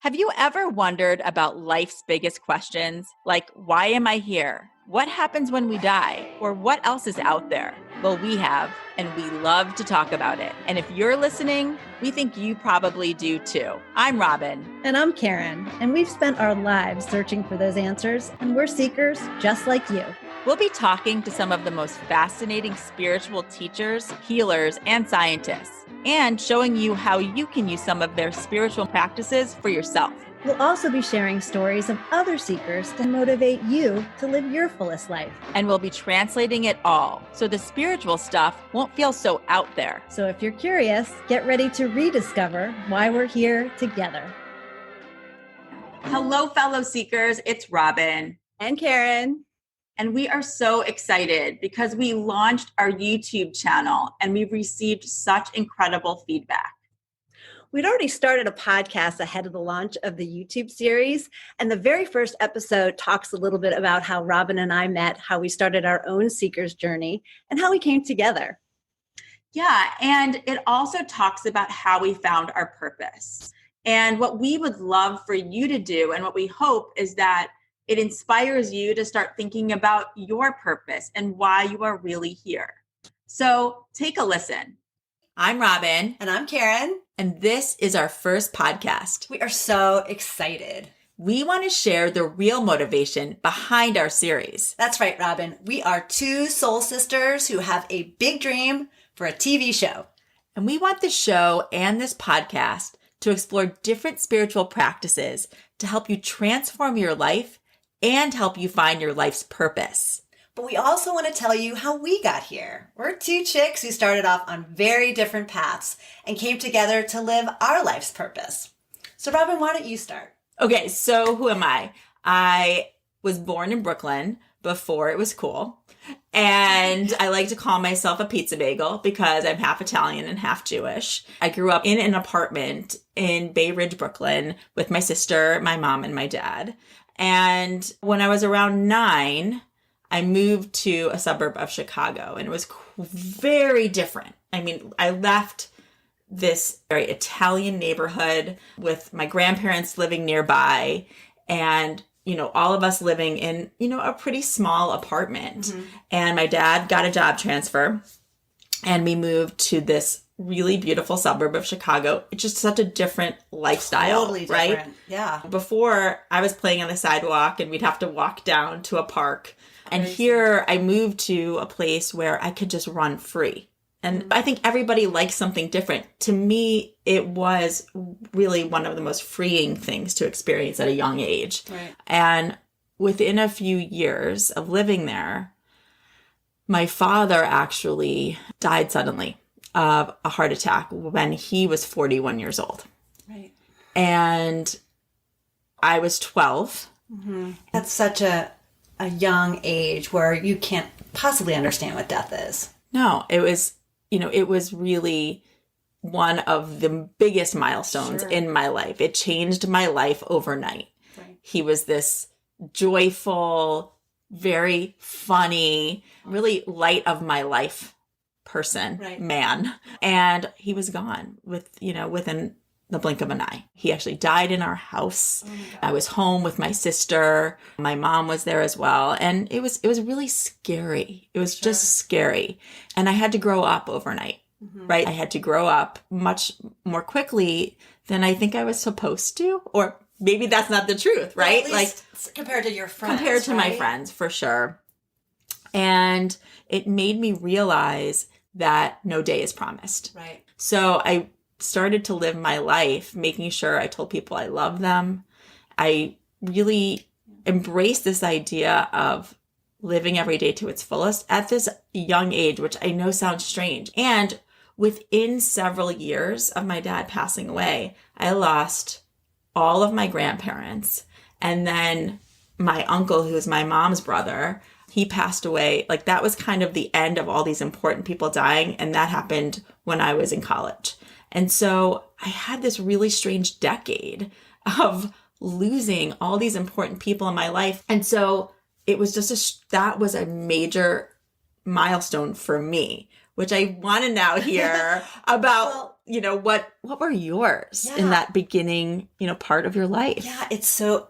Have you ever wondered about life's biggest questions? Like, why am I here? What happens when we die? Or what else is out there? Well, we have, and we love to talk about it. And if you're listening, we think you probably do too. I'm Robyn. And I'm Karen. And we've spent our lives searching for those answers, and we're seekers just like you. We'll be talking to some of the most fascinating spiritual teachers, healers, and scientists, and showing you how you can use some of their spiritual practices for yourself. We'll also be sharing stories of other seekers to motivate you to live your fullest life. And we'll be translating it all, so the spiritual stuff won't feel so out there. So if you're curious, get ready to rediscover why we're here together. Hello, fellow seekers. It's Robyn. And Karen. And we are so excited because we launched our YouTube channel and we've received such incredible feedback. We'd already started a podcast ahead of the launch of the YouTube series. And the very first episode talks a little bit about how Robyn and I met, how we started our own seeker's journey, and how we came together. Yeah, and it also talks about how we found our purpose. And what we would love for you to do, and what we hope, is that it inspires you to start thinking about your purpose and why you are really here. So take a listen. I'm Robyn. And I'm Karen. And this is our first podcast. We are so excited. We want to share the real motivation behind our series. That's right, Robyn. We are two soul sisters who have a big dream for a TV show. And we want the show and this podcast to explore different spiritual practices to help you transform your life and help you find your life's purpose. But we also want to tell you how we got here. We're two chicks who started off on very different paths and came together to live our life's purpose. So Robyn, why don't you start? Okay, so who am I? I was born in Brooklyn before it was cool. And I like to call myself a pizza bagel because I'm half Italian and half Jewish. I grew up in an apartment in Bay Ridge, Brooklyn with my sister, my mom, and my dad. And when I was around 9, I moved to a suburb of Chicago, and it was very different. I mean, I left this very Italian neighborhood with my grandparents living nearby and, all of us living in, a pretty small apartment. Mm-hmm. And my dad got a job transfer and we moved to this really beautiful suburb of Chicago. It's just such a different lifestyle, totally different. Right? Yeah. Before, I was playing on the sidewalk and we'd have to walk down to a park. And Crazy. Here I moved to a place where I could just run free. And I think everybody likes something different. To me, it was really one of the most freeing things to experience at a young age. Right. And within a few years of living there, my father actually died suddenly of a heart attack when he was 41 years old. Right. And I was 12. Mm-hmm. That's such a young age where you can't possibly understand what death is. No, it was, it was really one of the biggest milestones in my life. It changed my life overnight. Right. He was this joyful, very funny, really light of my life person, man. And he was gone within the blink of an eye. He actually died in our house. Oh, I was home with my sister. My mom was there as well. And it was really scary. It was just scary. And I had to grow up overnight, right? I had to grow up much more quickly than I think I was supposed to, or maybe that's not the truth, right? Well, at least compared to your friends. Compared to my friends, for sure. And it made me realize that no day is promised. Right. So I started to live my life making sure I told people I love them. I really embraced this idea of living every day to its fullest at this young age, which I know sounds strange. And within several years of my dad passing away, I lost all of my grandparents. And then my uncle, who was my mom's brother, he passed away. Like, that was kind of the end of all these important people dying. And that happened when I was in college. And so I had this really strange decade of losing all these important people in my life. And so it was just that was a major milestone for me, which I want to now hear about what were yours in that beginning, part of your life? Yeah, it's so,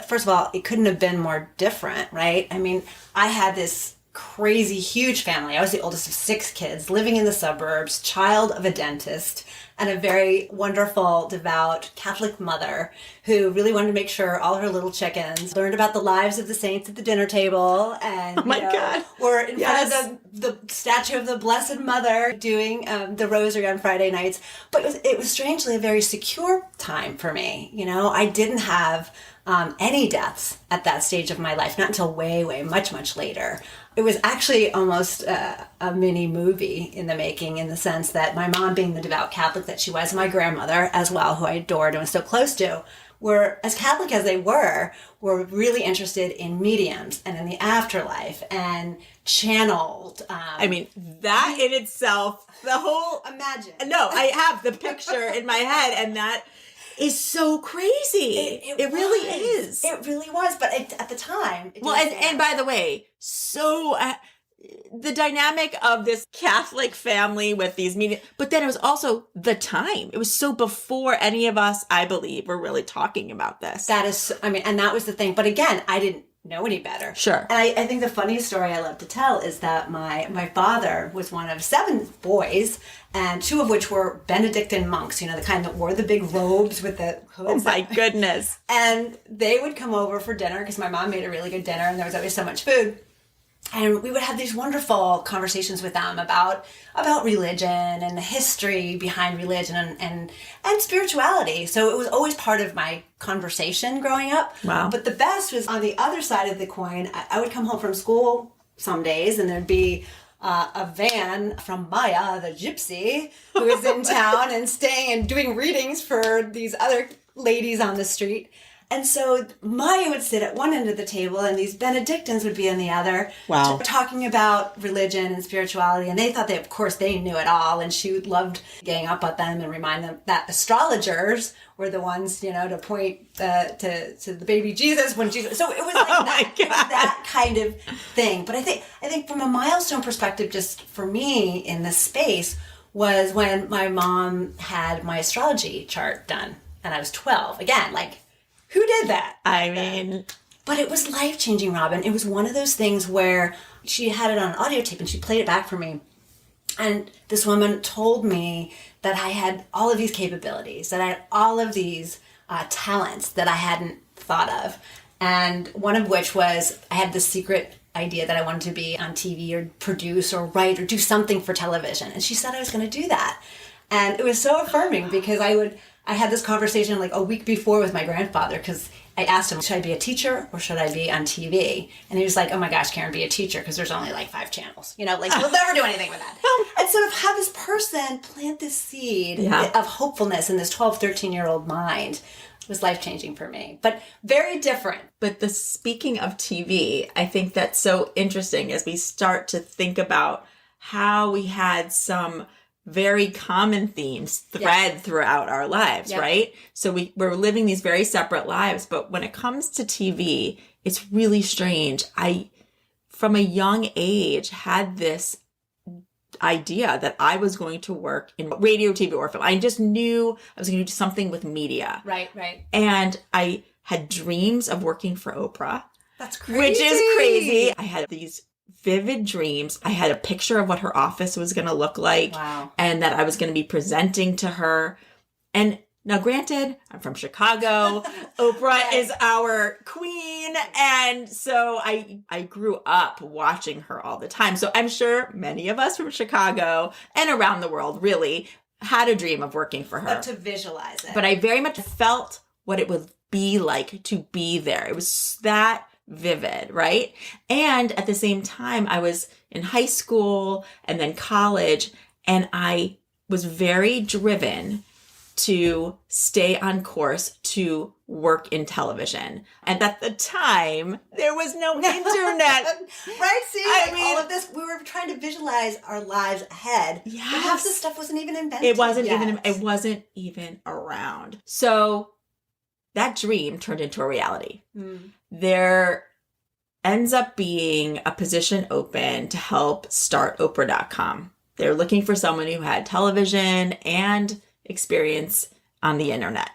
first of all, it couldn't have been more different, right? I mean, I had this crazy, huge family. I was the oldest of 6 kids, living in the suburbs, child of a dentist, and a very wonderful, devout Catholic mother who really wanted to make sure all her little chickens learned about the lives of the saints at the dinner table, and God, were in front of the statue of the Blessed Mother doing the rosary on Friday nights. But it was strangely a very secure time for me. I didn't have any deaths at that stage of my life, not until way, way, much, much later. It was actually almost a mini movie in the making, in the sense that my mom, being the devout Catholic that she was, my grandmother as well, who I adored and was so close to, were, as Catholic as they were really interested in mediums and in the afterlife and channeled. That in itself, the whole... Imagine. No, I have the picture in my head, and that is so crazy. It really is. It really was. But at the time... and by the way, so... the dynamic of this Catholic family with these media, but then it was also the time. It was so before any of us, I believe, were really talking about this. That is, and that was the thing. But again, I didn't know any better. Sure. And I think the funniest story I love to tell is that my father was one of 7 boys, and 2 of which were Benedictine monks, the kind that wore the big robes with the hoods. Oh my goodness. And they would come over for dinner because my mom made a really good dinner and there was always so much food. And we would have these wonderful conversations with them about religion and the history behind religion and spirituality. So it was always part of my conversation growing up. Wow. But the best was on the other side of the coin. I would come home from school some days and there'd be a van from Maya, the gypsy, who was in town and staying and doing readings for these other ladies on the street. And so Maya would sit at one end of the table and these Benedictines would be on the other. Wow. Talking about religion and spirituality. And they thought of course, they knew it all. And she loved getting up at them and remind them that astrologers were the ones, to point to the baby Jesus when Jesus. So it was like it was that kind of thing. But I think from a milestone perspective, just for me in this space, was when my mom had my astrology chart done. And I was 12. Again, who did that? But it was life-changing, Robyn. It was one of those things where she had it on audio tape and she played it back for me. And this woman told me that I had all of these capabilities, that I had all of these talents that I hadn't thought of. And one of which was I had this secret idea that I wanted to be on TV or produce or write or do something for television. And she said I was going to do that. And it was so affirming because I had this conversation a week before with my grandfather because I asked him, should I be a teacher or should I be on TV? And he was like, oh my gosh, Karen, be a teacher because there's only 5 channels. We'll never do anything with that. And sort of have this person plant this seed of hopefulness in this 12, 13-year-old mind was life-changing for me, but very different. But speaking of TV, I think that's so interesting as we start to think about how we had some very common themes thread throughout our lives, right? So we're living these very separate lives, but when it comes to TV, it's really strange. I, from a young age, had this idea that I was going to work in radio, TV, or film. I just knew I was going to do something with media. Right. And I had dreams of working for Oprah. That's crazy. Which is crazy. I had these vivid dreams. I had a picture of what her office was going to look like. Wow. And that I was going to be presenting to her. And now, granted, I'm from Chicago. Oprah is our queen. And so I grew up watching her all the time. So I'm sure many of us from Chicago and around the world really had a dream of working for her. But to visualize it. But I very much felt what it would be like to be there. It was that vivid, right? And at the same time, I was in high school and then college, and I was very driven to stay on course to work in television. And at the time, there was no internet. Right? See, all of this, we were trying to visualize our lives ahead. Yes. But half this stuff wasn't even invented. It wasn't even around. So that dream turned into a reality. There ends up being a position open to help start Oprah.com. They're looking for someone who had television and experience on the internet.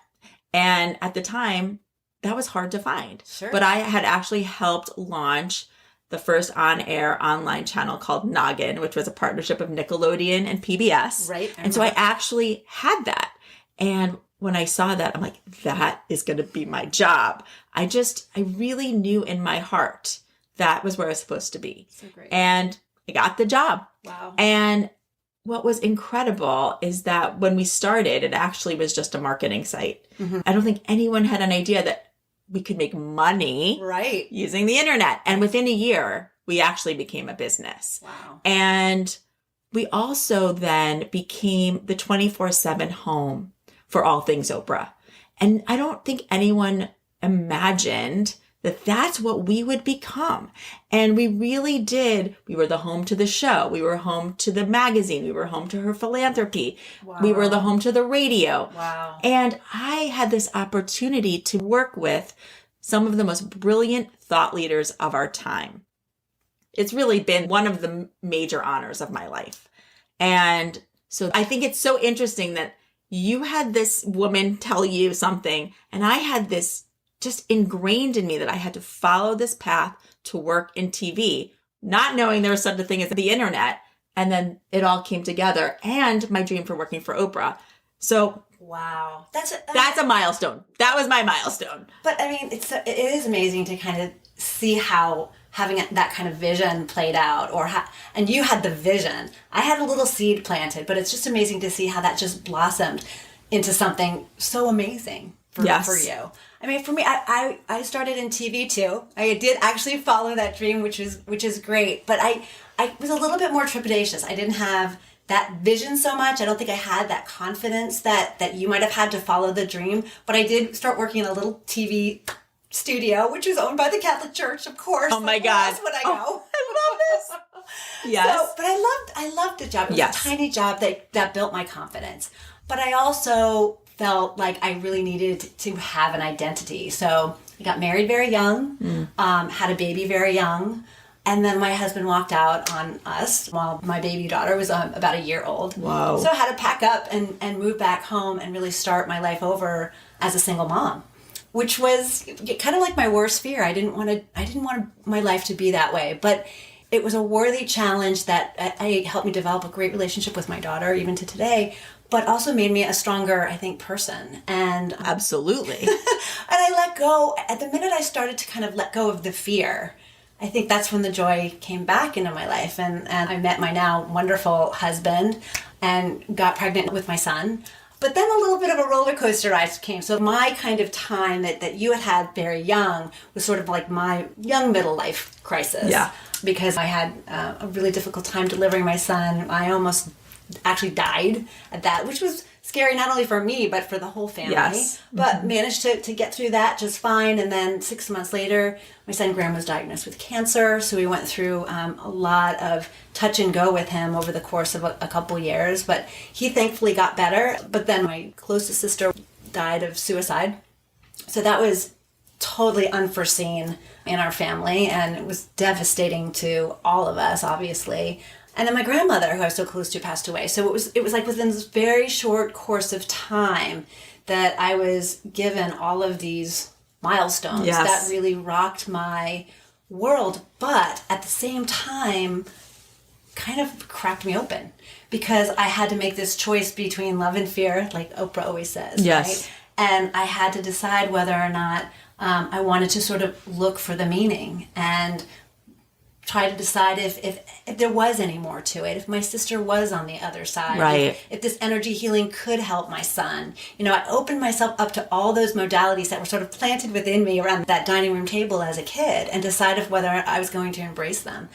And at the time, that was hard to find. Sure. But I had actually helped launch the first on-air online channel called Noggin, which was a partnership of Nickelodeon and PBS. Right. And so I actually had that. And when I saw that, I'm like, that is going to be my job. I really knew in my heart that was where I was supposed to be. So great. And I got the job. Wow. And what was incredible is that when we started, it actually was just a marketing site. Mm-hmm. I don't think anyone had an idea that we could make money Right. using the internet. And within a year, we actually became a business. Wow. And we also then became the 24/7 home for all things Oprah. And I don't think anyone imagined that that's what we would become. And we really did. We were the home to the show. We were home to the magazine. We were home to her philanthropy. Wow. We were the home to the radio. Wow. And I had this opportunity to work with some of the most brilliant thought leaders of our time. It's really been one of the major honors of my life. And so I think it's so interesting that you had this woman tell you something, and I had this just ingrained in me that I had to follow this path to work in TV, not knowing there was such a thing as the internet. And then it all came together, and my dream for working for Oprah. So Wow. that's a milestone. That was my milestone. But I mean, it is amazing to kind of see how having that kind of vision played out, and you had the vision. I had a little seed planted, but it's just amazing to see how that just blossomed into something so amazing for you. I mean, for me, I started in TV too. I did actually follow that dream, which is great. But I was a little bit more trepidatious. I didn't have that vision so much. I don't think I had that confidence that you might have had to follow the dream. But I did start working in a little TV studio, which was owned by the Catholic Church, of course. Oh my God! That's what I know. I love this. Yes. So, but I loved the job. It was a tiny job that built my confidence. But I also felt like I really needed to have an identity. So I got married very young, had a baby very young, and then my husband walked out on us while my baby daughter was about a year old. Wow. So I had to pack up and move back home and really start my life over as a single mom, which was kind of like my worst fear. I didn't want my life to be that way, but it was a worthy challenge that helped me develop a great relationship with my daughter, even to today, but also made me a stronger, I think, person. And absolutely. And I let go. At the minute I started to kind of let go of the fear, I think that's when the joy came back into my life. And I met my now wonderful husband and got pregnant with my son. But then a little bit of a roller coaster ride came. So my kind of time that you had very young was sort of like my young middle life crisis. Yeah. Because I had a really difficult time delivering my son. I almost actually died at that, which was scary not only for me, but for the whole family. Yes. But managed to get through that just fine. And then 6 months later, my son Graham was diagnosed with cancer. So we went through a lot of touch and go with him over the course of a couple years. But he thankfully got better. But then my closest sister died of suicide. So that was totally unforeseen in our family. And it was devastating to all of us, obviously. And then my grandmother, who I was so close to, passed away. So it was like within this very short course of time that I was given all of these milestones that really rocked my world. But at the same time, kind of cracked me open because I had to make this choice between love and fear, like Oprah always says. Yes. Right? And I had to decide whether or not I wanted to sort of look for the meaning and try to decide if there was any more to it, if my sister was on the other side, right. if this energy healing could help my son. You know, I opened myself up to all those modalities that were sort of planted within me around that dining room table as a kid and decided whether I was going to embrace them.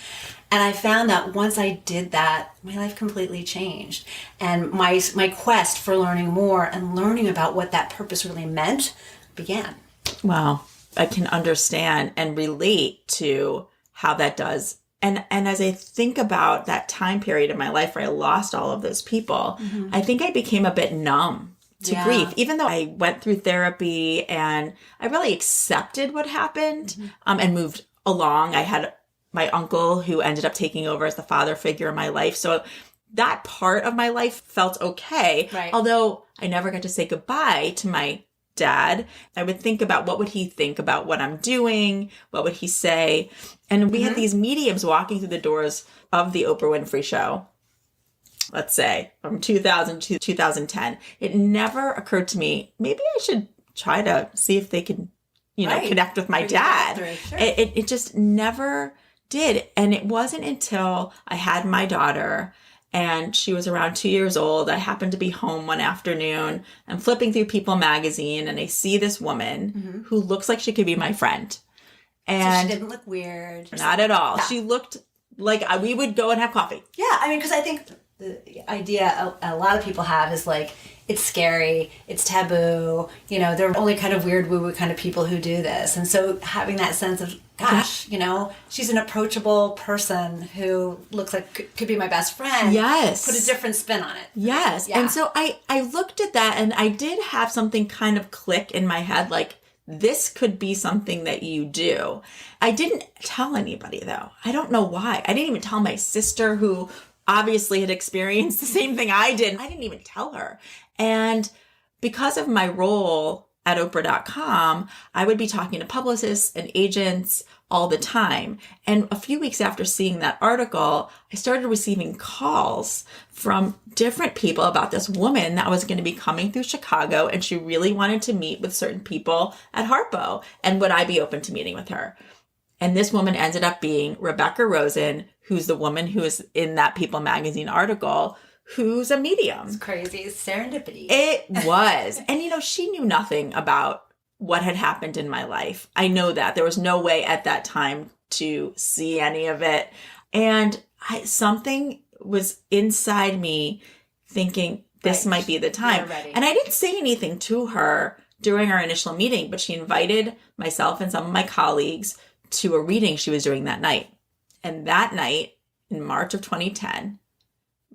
And I found that once I did that, my life completely changed. And my quest for learning more and learning about what that purpose really meant began. Wow. I can understand and relate to how that does. And as I think about that time period in my life where I lost all of those people, I think I became a bit numb to grief, even though I went through therapy and I really accepted what happened and moved along. I had my uncle who ended up taking over as the father figure in my life. So that part of my life felt okay. Right. Although I never got to say goodbye to my dad. I would think about what would he think about what I'm doing? What would he say? And we had these mediums walking through the doors of the Oprah Winfrey show, let's say from 2000 to 2010. It never occurred to me, maybe I should try to see if they could, connect with my dad. Sure. It just never did. And it wasn't until I had my daughter and she was around 2 years old. I happened to be home one afternoon. I'm flipping through People magazine and I see this woman who looks like she could be my friend. And so she didn't look weird. Not at all. Yeah. She looked like we would go and have coffee. Yeah, I mean, because I think the idea a lot of people have is like, it's scary, it's taboo, they're only kind of weird woo-woo kind of people who do this. And so having that sense of, gosh, she's an approachable person who looks like could be my best friend. Yes. Put a different spin on it. Yes. Yeah. And so I looked at that and I did have something kind of click in my head, like, this could be something that you do. I didn't tell anybody though. I don't know why. I didn't even tell my sister, who obviously had experienced the same thing I did. I didn't even tell her. And because of my role at Oprah.com, I would be talking to publicists and agents all the time. And a few weeks after seeing that article, I started receiving calls from different people about this woman that was going to be coming through Chicago, and she really wanted to meet with certain people at Harpo. And would I be open to meeting with her? And this woman ended up being Rebecca Rosen, who's the woman who is in that People magazine article, who's a medium. It's crazy. It's serendipity. It was. And, she knew nothing about what had happened in my life. I know that. There was no way at that time to see any of it. And something was inside me thinking, this might be the time. And I didn't say anything to her during our initial meeting, but she invited myself and some of my colleagues to a reading she was doing that night. And that night, in March of 2010,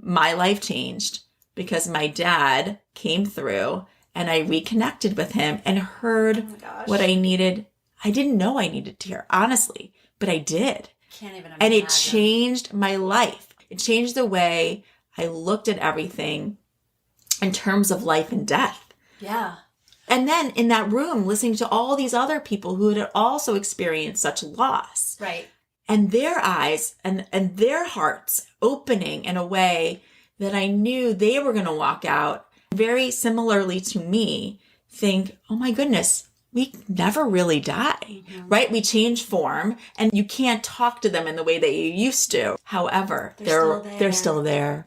my life changed because my dad came through and I reconnected with him and heard what I needed. I didn't know I needed to hear, honestly, but I did. Can't even imagine. And it changed my life. It changed the way I looked at everything in terms of life and death. Yeah. And then in that room, listening to all these other people who had also experienced such loss. Right. And their eyes and their hearts opening in a way that I knew they were going to walk out very similarly to me, think, oh my goodness, we never really die, right? We change form and you can't talk to them in the way that you used to. However, they're still there.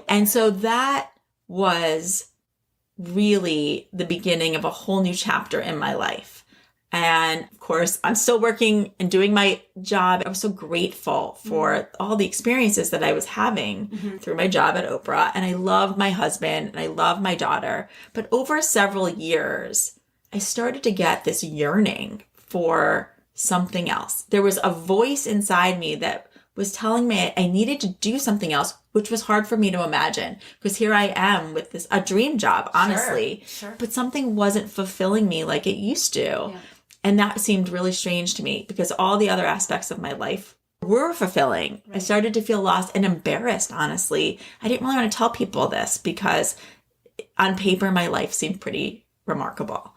And so that was really the beginning of a whole new chapter in my life. And of course, I'm still working and doing my job. I was so grateful for all the experiences that I was having through my job at Oprah. And I love my husband and I love my daughter. But over several years, I started to get this yearning for something else. There was a voice inside me that was telling me I needed to do something else, which was hard for me to imagine because here I am with a dream job, honestly. Sure. But something wasn't fulfilling me like it used to. Yeah. And that seemed really strange to me because all the other aspects of my life were fulfilling. Right. I started to feel lost and embarrassed, honestly. I didn't really want to tell people this because on paper, my life seemed pretty remarkable.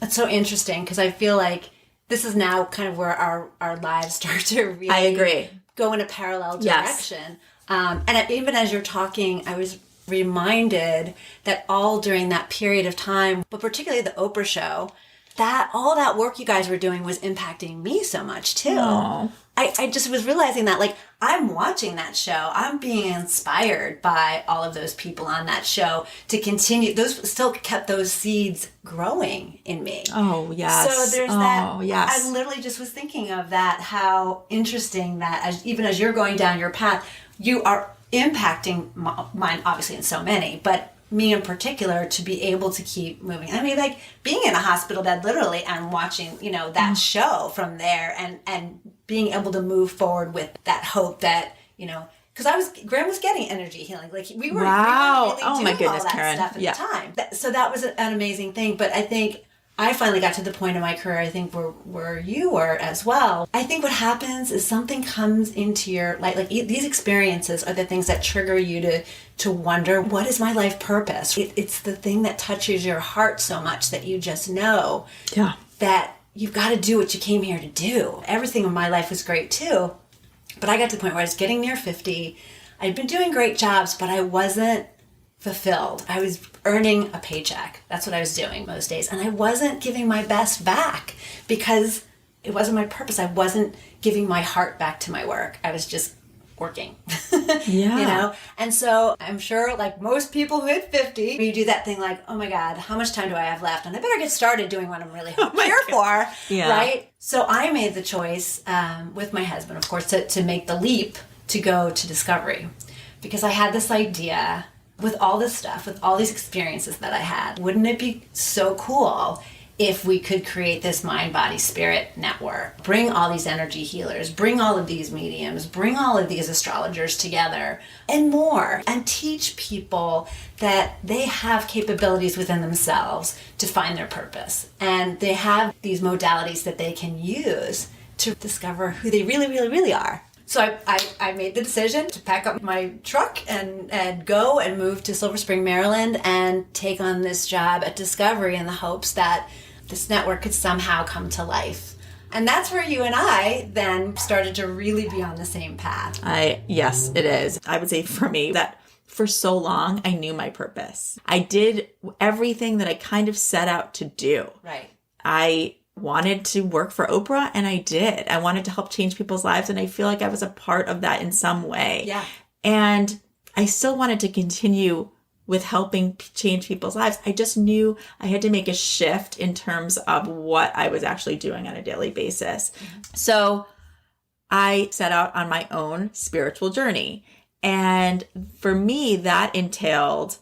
That's so interesting because I feel like this is now kind of where our lives start to really I agree. Go in a parallel direction. Yes. And even as you're talking, I was reminded that all during that period of time, but particularly the Oprah show, that all that work you guys were doing was impacting me so much too. Aww. I just was realizing that, like, I'm watching that show. I'm being inspired by all of those people on that show to continue. Those still kept those seeds growing in me. Oh, yes. So there's that. Yes. I literally just was thinking of that, how interesting that even as you're going down your path, you are impacting mine, obviously, in so many, but me in particular, to be able to keep moving. I mean, like being in a hospital bed literally and watching, that show from there and being able to move forward with that hope that, because Graham was getting energy healing. Like we were, wow. we were really doing my goodness, all that Karen. stuff at the time. So that was an amazing thing. But I think I finally got to the point in my career, I think, where you were as well. I think what happens is something comes into your life. Like these experiences are the things that trigger you to wonder, what is my life purpose? It's the thing that touches your heart so much that you just know that you've got to do what you came here to do. Everything in my life was great too. But I got to the point where I was getting near 50. I'd been doing great jobs, but I wasn't fulfilled. I was earning a paycheck. That's what I was doing most days. And I wasn't giving my best back because it wasn't my purpose. I wasn't giving my heart back to my work. I was just working. Yeah. You know? And so I'm sure, like most people who hit 50, you do that thing like, oh my God, how much time do I have left? And I better get started doing what I'm really here for. Yeah. Right? So I made the choice with my husband, of course, to make the leap to go to Discovery, because I had this idea with all this stuff, with all these experiences that I had. Wouldn't it be so cool if we could create this mind, body, spirit network, bring all these energy healers, bring all of these mediums, bring all of these astrologers together and more, and teach people that they have capabilities within themselves to find their purpose. And they have these modalities that they can use to discover who they really, really, really are. So I made the decision to pack up my truck and go and move to Silver Spring, Maryland, and take on this job at Discovery in the hopes that this network could somehow come to life. And that's where you and I then started to really be on the same path. Yes, it is. I would say for me that for so long, I knew my purpose. I did everything that I kind of set out to do. Right. I wanted to work for Oprah, and I did. I wanted to help change people's lives, and I feel like I was a part of that in some way. Yeah. And I still wanted to continue with helping change people's lives. I just knew I had to make a shift in terms of what I was actually doing on a daily basis. Mm-hmm. So I set out on my own spiritual journey. And for me, that entailed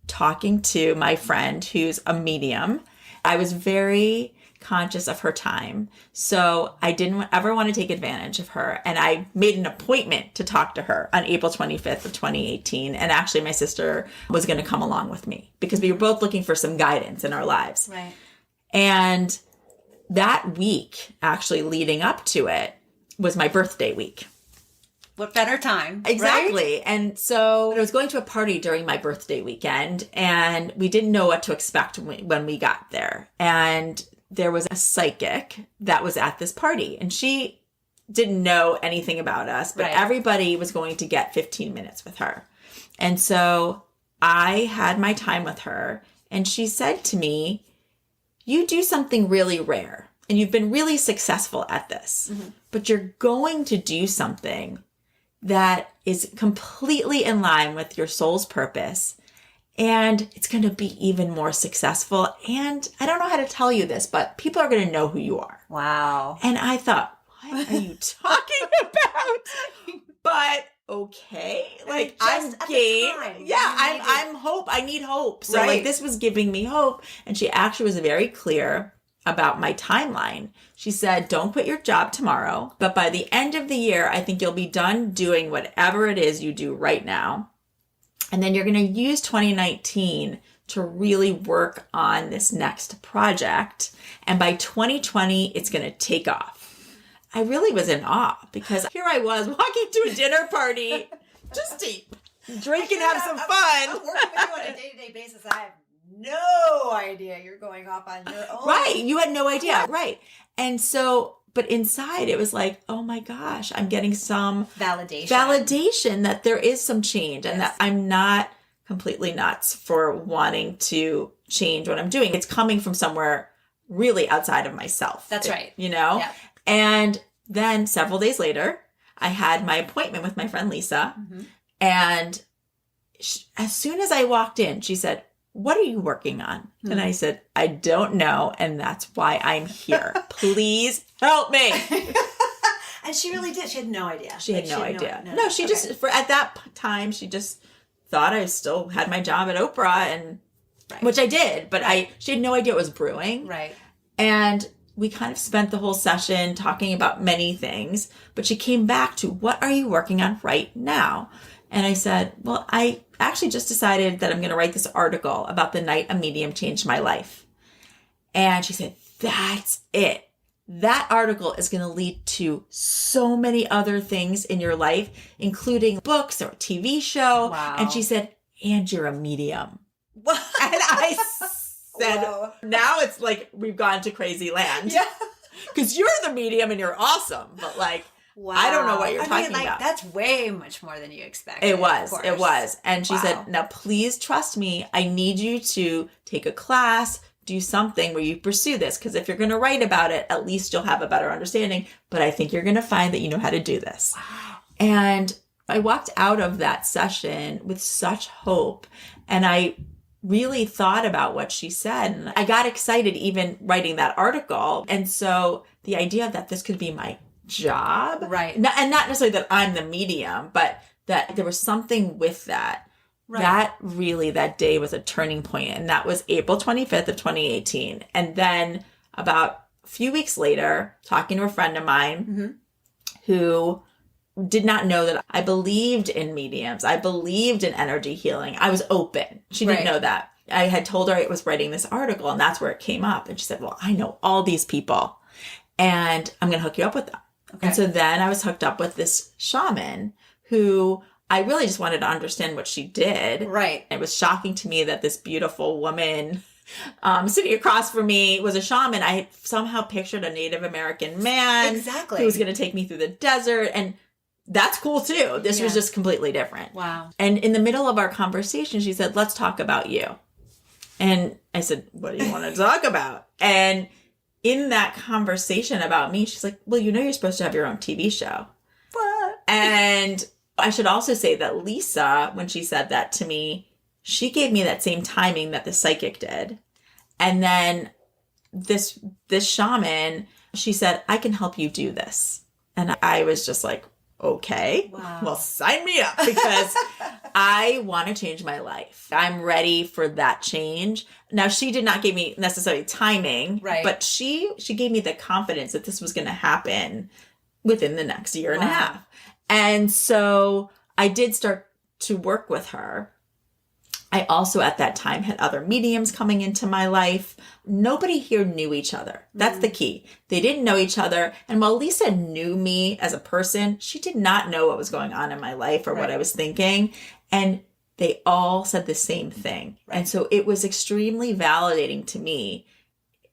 talking to my friend who's a medium. I was very conscious of her time. So I didn't ever want to take advantage of her. And I made an appointment to talk to her on April 25th of 2018. And actually my sister was going to come along with me because we were both looking for some guidance in our lives. Right. And that week, actually leading up to it, was my birthday week. What better time? Exactly. Right? And so I was going to a party during my birthday weekend, and we didn't know what to expect when we got there. And there was a psychic that was at this party, and she didn't know anything about us, but everybody was going to get 15 minutes with her. And so I had my time with her, and she said to me, you do something really rare, and you've been really successful at this, but you're going to do something that is completely in line with your soul's purpose. And it's going to be even more successful. And I don't know how to tell you this, but people are going to know who you are. Wow. And I thought, what are you talking about? But okay, like I'm game. Yeah, I'm hope. I need hope. So like this was giving me hope. And she actually was very clear about my timeline. She said, don't quit your job tomorrow, but by the end of the year, I think you'll be done doing whatever it is you do right now. And then you're going to use 2019 to really work on this next project. And by 2020, it's going to take off. I really was in awe because here I was walking to a dinner party just to drink and have some fun. I'm working with you on a day-to-day basis. I have no idea you're going off on your own. Right. You had no idea. Right. And so, but inside it was like, oh my gosh, I'm getting some validation that there is some change and that I'm not completely nuts for wanting to change what I'm doing. It's coming from somewhere really outside of myself. That's right. You know? Yeah. And then several days later, I had my appointment with my friend Lisa. And as soon as I walked in, she said, what are you working on? And I said, I don't know. And that's why I'm here. Please help me. And she really did. She had no idea. She had no idea. No, she just, at that time, she just thought I still had my job at Oprah, and which I did, but she had no idea what was brewing. Right. And we kind of spent the whole session talking about many things, but she came back to, what are you working on right now? And I said, well, I actually just decided that I'm going to write this article about the night a medium changed my life. And she said, that's it. That article is going to lead to so many other things in your life, including books or a TV show. Wow. And she said, and you're a medium. What? And I said, Whoa. now it's like we've gone to crazy land. Yeah. Because you're the medium and you're awesome. But like, Wow. I don't know what you're talking about. That's way much more than you expected. It was. of It course. was. And she Wow. said, now please trust me. I need you to take a class, do something where you pursue this. Because if you're going to write about it, at least you'll have a better understanding. But I think you're going to find that you know how to do this. Wow. And I walked out of that session with such hope. And I really thought about what she said. And I got excited even writing that article. And so the idea that this could be my job. Right. And not necessarily that I'm the medium, but that there was something with that. Right. That really, that day was a turning point. And that was April 25th of 2018. And then about a few weeks later, talking to a friend of mine who did not know that I believed in mediums. I believed in energy healing. I was open. She didn't Right. know that. I had told her I was writing this article and that's where it came up. And she said, well, I know all these people and I'm going to hook you up with them. Okay. And so then I was hooked up with this shaman who I really just wanted to understand what she did. Right. It was shocking to me that this beautiful woman sitting across from me was a shaman. I had somehow pictured a Native American man Exactly. who was going to take me through the desert. And that's cool too. This was Yeah. just completely different. Wow. And in the middle of our conversation, she said, let's talk about you. And I said, what do you want to talk about? And in that conversation about me, she's like, well, you know, you're supposed to have your own TV show. What? And I should also say that Lisa, when she said that to me, she gave me that same timing that the psychic did. And then this shaman, she said, I can help you do this. And I was just like, okay, Wow. well, sign me up because I want to change my life. I'm ready for that change. Now, she did not give me necessarily timing, Right. but she gave me the confidence that this was going to happen within the next year and a Wow. half. And so I did start to work with her. I also at that time had other mediums coming into my life. Nobody here knew each other. That's the key. They didn't know each other. And while Lisa knew me as a person, she did not know what was going on in my life or what I was thinking. And they all said the same thing. Right. And so it was extremely validating to me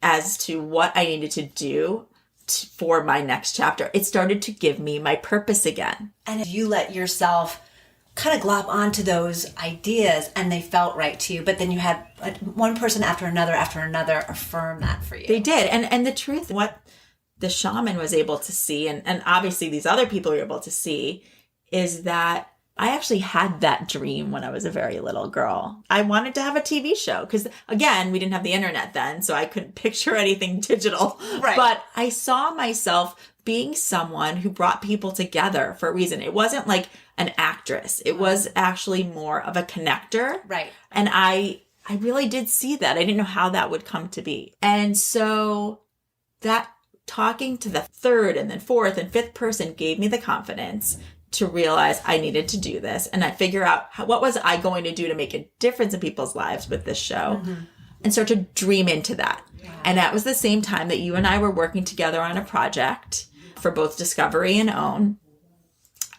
as to what I needed to do for my next chapter. It started to give me my purpose again. And you let yourself kind of glop onto those ideas and they felt right to you, but then you had one person after another affirm that for you. They did. And the truth, what the shaman was able to see, and obviously these other people were able to see, is that I actually had that dream when I was a very little girl. I wanted to have a TV show because, again, we didn't have the internet then, so I couldn't picture anything digital. Right. But I saw myself being someone who brought people together for a reason. It wasn't like an actress. It was actually more of a connector. Right. And I really did see that. I didn't know how that would come to be. And so that talking to the third and then fourth and fifth person gave me the confidence to realize I needed to do this. And I figure out what was I going to do to make a difference in people's lives with this show and start to dream into that. Wow. And that was the same time that you and I were working together on a project for both Discovery and Own.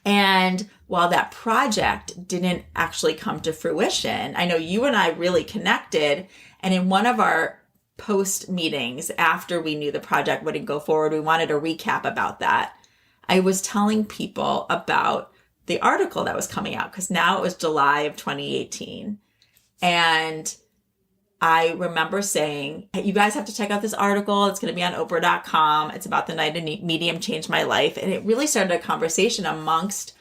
And while that project didn't actually come to fruition, I know you and I really connected. And in one of our post meetings after we knew the project wouldn't go forward, we wanted a recap about that. I was telling people about the article that was coming out because now it was July of 2018. And I remember saying, hey, you guys have to check out this article. It's going to be on Oprah.com. It's about the night a medium changed my life. And it really started a conversation amongst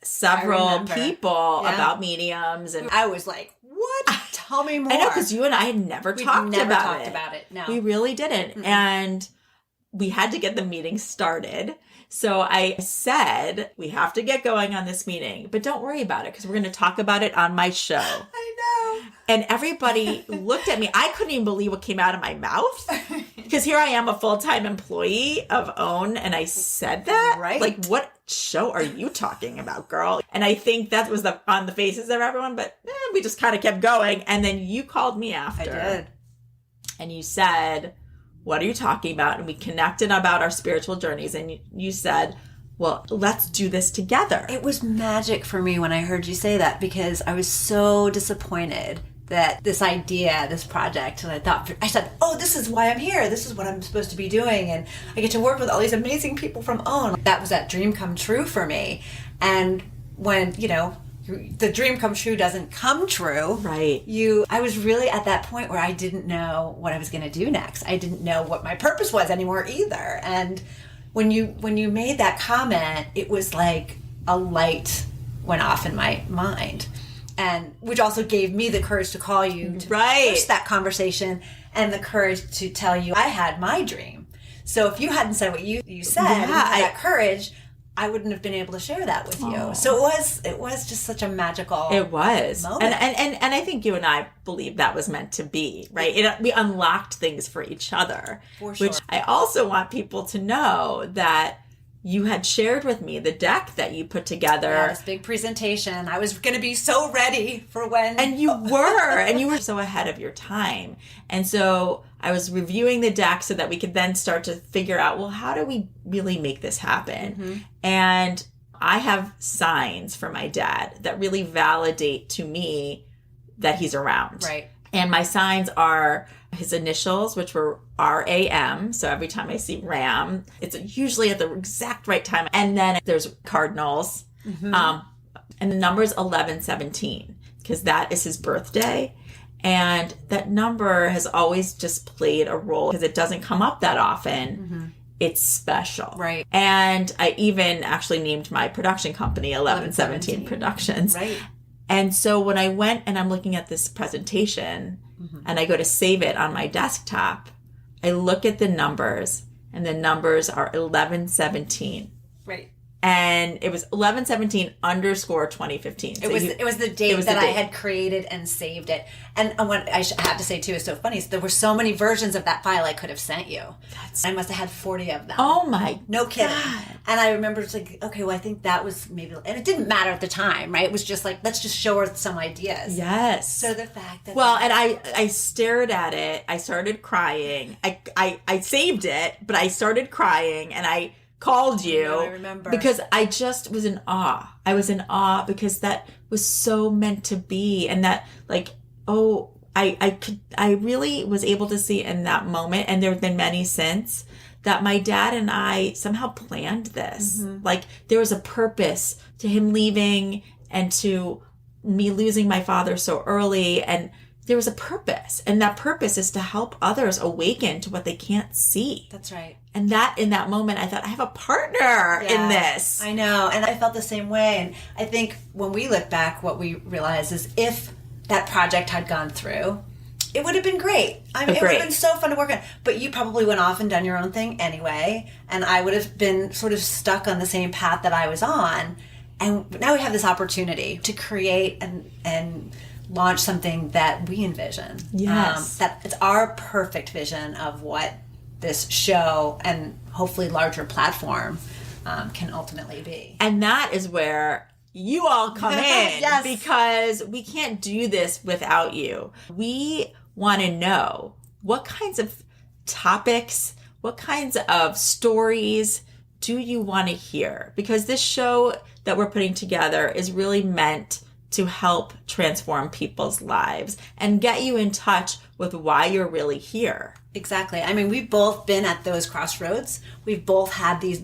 several people about mediums. And I was like, what? Tell me more. I know, because you and I had never talked about it. No. We really didn't. Mm-hmm. And we had to get the meeting started. So I said, we have to get going on this meeting, but don't worry about it because we're going to talk about it on my show. I know. And everybody looked at me. I couldn't even believe what came out of my mouth because here I am, a full-time employee of OWN. And I said that, right? Like, what show are you talking about, girl? And I think that was on the faces of everyone, but we just kind of kept going. And then you called me after. I did. And you said, what are you talking about? And we connected about our spiritual journeys. And you said, well, let's do this together. It was magic for me when I heard you say that, because I was so disappointed that this idea, this project, and I said, oh, this is why I'm here. This is what I'm supposed to be doing. And I get to work with all these amazing people from OWN. That was that dream come true for me. And when, the dream come true doesn't come true. Right. I was really at that point where I didn't know what I was going to do next. I didn't know what my purpose was anymore either. And when you made that comment, it was like a light went off in my mind. And which also gave me the courage to call you to push that conversation, and the courage to tell you I had my dream. So if you hadn't said what you said, that courage, I wouldn't have been able to share that with you. So it was just such a magical moment. And I think you and I believe that was meant to be, right? We unlocked things for each other. For sure. Which I also want people to know that you had shared with me the deck that you put together. Yeah, this big presentation. I was going to be so ready for when... And you were so ahead of your time. And so I was reviewing the deck so that we could then start to figure out, well, how do we really make this happen? Mm-hmm. And I have signs for my dad that really validate to me that he's around. Right. And my signs are his initials, which were RAM. So every time I see Ram, it's usually at the exact right time. And then there's cardinals. Mm-hmm. And the number is 1117, because that is his birthday. And that number has always just played a role because it doesn't come up that often. Mm-hmm. It's special. Right. And I even actually named my production company 1117 Productions. Right. And so when I went and I'm looking at this presentation, mm-hmm. and I go to save it on my desktop, I look at the numbers, and the numbers are 1117. Right. And it was 1117 _ 2015. So it was the date that I had created and saved it. And what I have to say too is so funny. So there were so many versions of that file I could have sent you. I must have had 40 of them. Oh my No kidding. God. And I remember it's like, okay, well, I think that was maybe, and it didn't matter at the time, right? It was just like, let's just show her some ideas. Yes. So the fact that... Well, and I stared at it. I started crying. I saved it, but I started crying, and I called you. I remember. Because I just was in awe. I was in awe because that was so meant to be. And that, like, I really was able to see in that moment, and there have been many since, that my dad and I somehow planned this. Mm-hmm. Like, there was a purpose to him leaving and to me losing my father so early. And there was a purpose. And that purpose is to help others awaken to what they can't see. That's right. And that, in that moment, I thought, I have a partner in this. I know. And I felt the same way. And I think when we look back, what we realize is if that project had gone through, it would have been great. I mean, it would have been so fun to work on. But you probably went off and done your own thing anyway. And I would have been sort of stuck on the same path that I was on. And now we have this opportunity to create and launch something that we envision. Yes. That it's our perfect vision of what this show and hopefully larger platform can ultimately be. And that is where you all come in. Yes. Because we can't do this without you. We want to know what kinds of topics, what kinds of stories do you want to hear? Because this show that we're putting together is really meant to help transform people's lives and get you in touch with why you're really here. Exactly. I mean, we've both been at those crossroads. We've both had these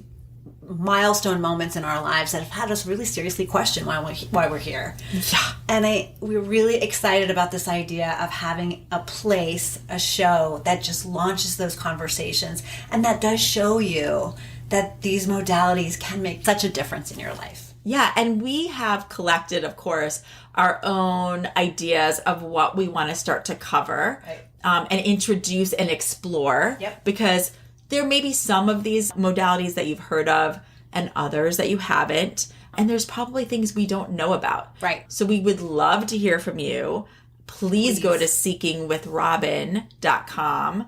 milestone moments in our lives that have had us really seriously question why we're here. Yeah. And we're really excited about this idea of having a place, a show that just launches those conversations and that does show you that these modalities can make such a difference in your life. Yeah, and we have collected, of course, our own ideas of what we want to start to cover, right. And introduce and explore. Yep. Because there may be some of these modalities that you've heard of and others that you haven't. And there's probably things we don't know about. Right. So we would love to hear from you. Please go to seekingwithrobyn.com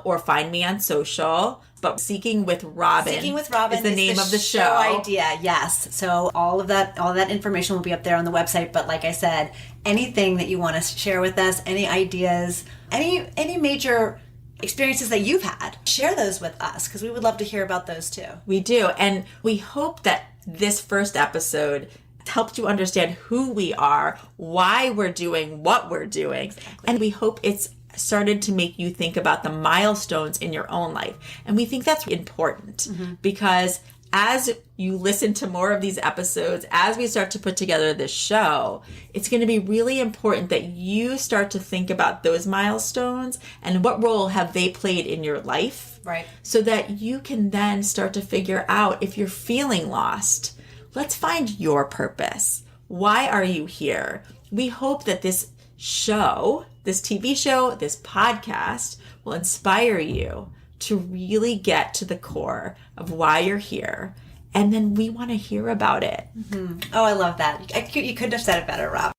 or find me on social. But Seeking with Robyn is the name of the show. Idea, yes. So all that information will be up there on the website. But like I said, anything that you want to share with us, any ideas, any major experiences that you've had. Share those with us because we would love to hear about those too. We do. And we hope that this first episode helped you understand who we are, why we're doing what we're doing. Exactly. And we hope it's started to make you think about the milestones in your own life. And we think that's important because as you listen to more of these episodes, as we start to put together this show, it's going to be really important that you start to think about those milestones and what role have they played in your life. Right. So that you can then start to figure out if you're feeling lost, let's find your purpose. Why are you here? We hope that this show, this TV show, this podcast will inspire you to really get to the core of why you're here. And then we want to hear about it. Oh, I love that. You couldn't have said it better, Rob.